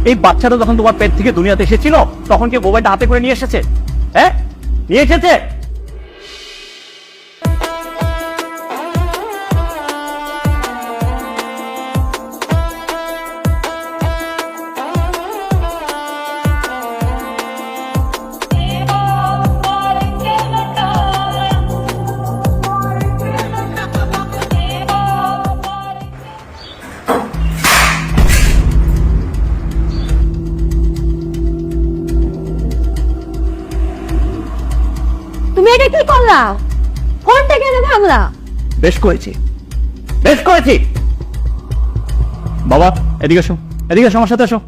এই বাচ্চাটা যখন তোমার পেট থেকে দুনিয়াতে এসেছিল তখন কি মোবাইলটা হাতে করে নিয়ে এসেছে? হ্যাঁ, নিয়ে এসেছে? তুমি এটা কি করলা? ফোনটা কেন ভাঙলা? বেশ করেছি, বেশ করেছি। বাবা এদিকে এসো, এদিকে এসো, আমার সাথে এসো।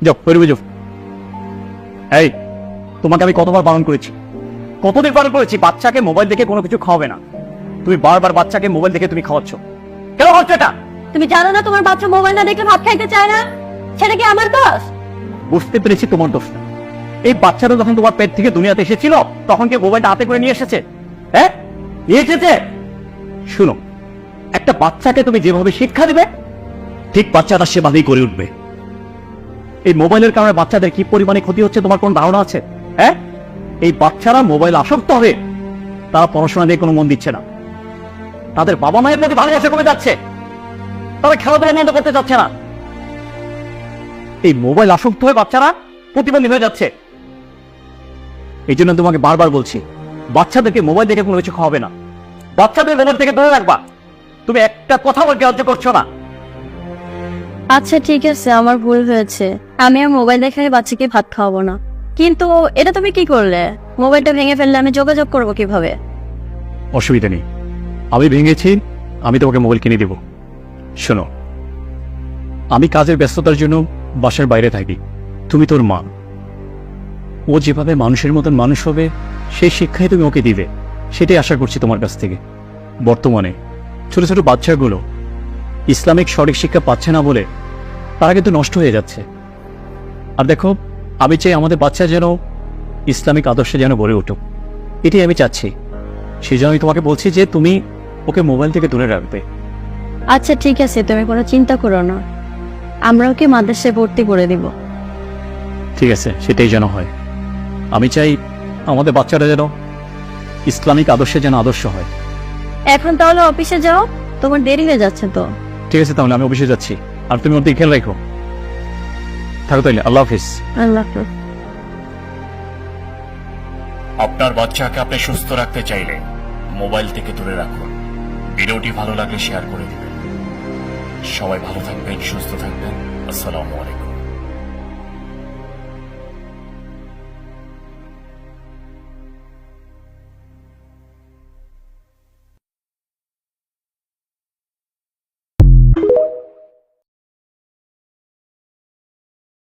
যাও বেরোবে, যাও। এই, তোমাকে আমি কতবার বারণ করেছি, কতদিন বারণ করেছি বাচ্চাকে মোবাইল দেখে কোনো কিছু খাওয়াবে না। তুমি বারবার বাচ্চাকে মোবাইল দেখে তুমি খাওয়াচ্ছ। কেন হচ্ছে এটা? তুমি জানো না তোমার বাচ্চা মোবাইল না দেখলে ভাত খাইতে চায় না? সেটা কি আমার দোষ? বুঝতে পেরেছি তোমার দোষ না। এই বাচ্চাটা যখন তোমার পেট থেকে দুনিয়াতে এসেছিল তখন কি মোবাইলটা হাতে করে নিয়ে এসেছে? হ্যাঁ, নিয়ে এসেছে। শুনো, একটা বাচ্চাকে তুমি যেভাবে শিক্ষা দিবে ঠিক বাচ্চাটা সেভাবেই করে উঠবে। এই মোবাইলের কারণে বাচ্চাদের কি পরিমাণে ক্ষতি হচ্ছে তোমার কোন ধারণা আছে? হ্যাঁ, এই বাচ্চারা মোবাইল আসক্ত হবে, তারা পড়াশোনা নিয়ে কোনো মন দিচ্ছে না, তাদের বাবা মায়ের প্রতি ভালোবাসা কমে যাচ্ছে, তারা খেলাধুলা বন্ধ করতে চাচ্ছে না। এই মোবাইল আসক্ত হয়ে বাচ্চারা প্রতিবন্ধী হয়ে যাচ্ছে। এই জন্য তোমাকে বারবার বলছি, বাচ্চাদেরকে মোবাইল দেখে কোনো কিছু খাওয়াবে না, বাচ্চাদের মোবাইল থেকে দূরে রাখবা। তুমি একটা কথা বলতে গ্রাহ্য করছো না। আচ্ছা ঠিক আছে, আমার ভুল হয়েছে। আমি আর মোবাইল দেখে বাচ্চাকে ভাত খাওয়াবো না। কিন্তু এটা তুমি কি করলে? মোবাইলটা ভেঙে ফেললে আমি যোগাযোগ করবো কিভাবে? অসুবিধা নেই, আমি ভেঙেছি, আমি তোমাকে মোবাইল কিনে দেব। শোনো, আমি কাজের ব্যস্ততার জন্য বাসার বাইরে থাকি, তুমি তোর মা, ও যেভাবে মানুষের মতন মানুষ হবে সেই শিক্ষাই তুমি ওকে দিবে, সেটাই আশা করছি তোমার কাছ থেকে। বর্তমানে ছোট ছোট বাচ্চাগুলো ইসলামিক সঠিক শিক্ষা পাচ্ছে না বলে তারা কিন্তু নষ্ট হয়ে যাচ্ছে। আর দেখো, আমি চাই আমাদের বাচ্চা যেন ইসলামিক আদর্শে যেন গড়ে উঠুক, এটাই আমি চাচ্ছি। সেই জন্য আমি তোমাকে বলছি যে তুমি ওকে মোবাইল থেকে দূরে রাখবে। আচ্ছা ঠিক আছে, তুমি কোনো চিন্তা করো না, আমরা ওকে মাদ্রাসায় ভর্তি করে দিব। ঠিক আছে, সেটাই যেন হয়। আমি চাই আমাদের বাচ্চারা যেন ইসলামিক আদর্শে যেন আদর্শ হয়। এখন তাহলে অফিসে যাও, তোমার দেরি হয়ে যাচ্ছে তো। ঠিক আছে, তাহলে আমি অফিসে যাচ্ছি, আর তুমি ওর দিকে খেয়াল রাখো। থাকো তাইলে, আল্লাহ হাফিজ। আল্লাহ হাফেজ। আপনার বাচ্চাকে আপনি সুস্থ রাখতে চাইলে মোবাইল থেকে দূরে রাখুন। ভিডিওটি ভালো লাগলে শেয়ার করে দিবেন। সবাই ভালো থাকবেন, সুস্থ থাকবেন। আসসালামু আলাইকুম।